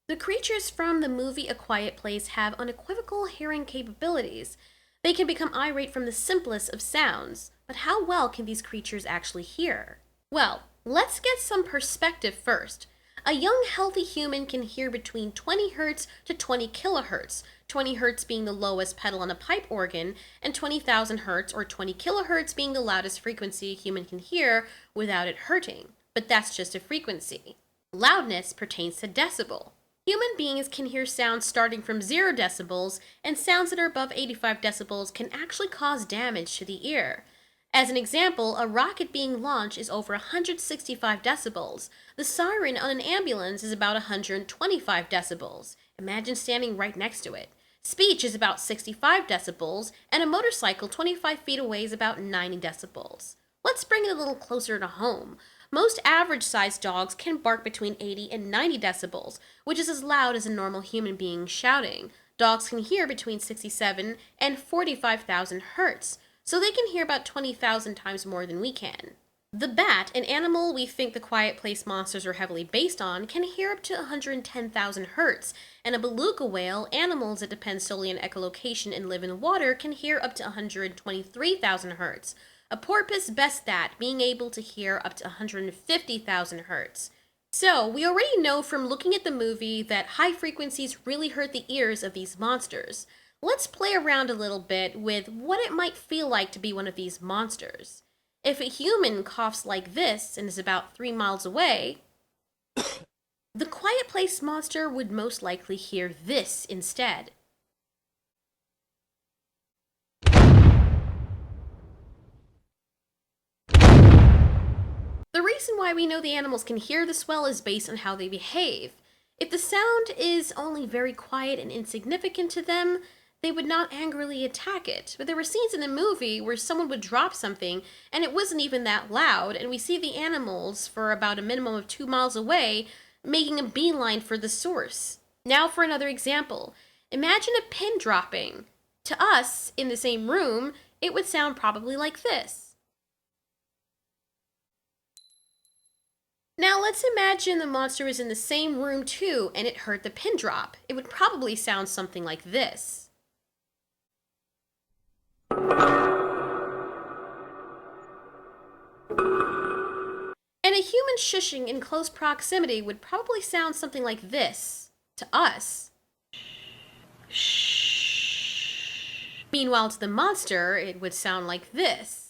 The creatures from the movie A Quiet Place have unequivocal hearing capabilities. They can become irate from the simplest of sounds, but how well can these creatures actually hear? Well, let's get some perspective first. A young healthy human can hear between 20 hertz to 20 kilohertz, 20 hertz being the lowest pedal on a pipe organ, and 20,000 hertz or 20 kilohertz being the loudest frequency a human can hear without it hurting. But that's just a frequency. Loudness pertains to decibel. Human beings can hear sounds starting from 0 decibels, and sounds that are above 85 decibels can actually cause damage to the ear. As an example, a rocket being launched is over 165 decibels. The siren on an ambulance is about 125 decibels. Imagine standing right next to it. Speech is about 65 decibels, and a motorcycle 25 feet away is about 90 decibels. Let's bring it a little closer to home. Most average-sized dogs can bark between 80 and 90 decibels, which is as loud as a normal human being shouting. Dogs can hear between 67 and 45,000 hertz, so they can hear about 20,000 times more than we can. The bat, an animal we think the Quiet Place monsters are heavily based on, can hear up to 110,000 hertz, and a beluga whale, animals that depend solely on echolocation and live in water, can hear up to 123,000 hertz. A porpoise bests that, being able to hear up to 150,000 hertz. So, we already know from looking at the movie that high frequencies really hurt the ears of these monsters. Let's play around a little bit with what it might feel like to be one of these monsters. If a human coughs like this and is about 3 miles away, the Quiet Place monster would most likely hear this instead. The reason why we know the animals can hear this well is based on how they behave. If the sound is only very quiet and insignificant to them, they would not angrily attack it. But there were scenes in the movie where someone would drop something and it wasn't even that loud, and we see the animals for about a minimum of 2 miles away making a beeline for the source. Now for another example. Imagine a pin dropping. To us, in the same room, it would sound probably like this. Now let's imagine the monster was in the same room too and it heard the pin drop. It would probably sound something like this. And a human shushing in close proximity would probably sound something like this to us. Meanwhile, to the monster, it would sound like this.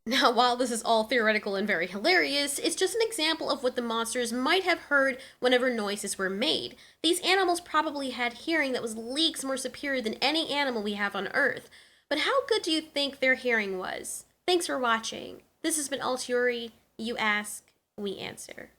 Now, while this is all theoretical and very hilarious, it's just an example of what the monsters might have heard whenever noises were made. These animals probably had hearing that was leagues more superior than any animal we have on Earth. But how good do you think their hearing was? Thanks for watching. This has been Altiori. You ask, we answer.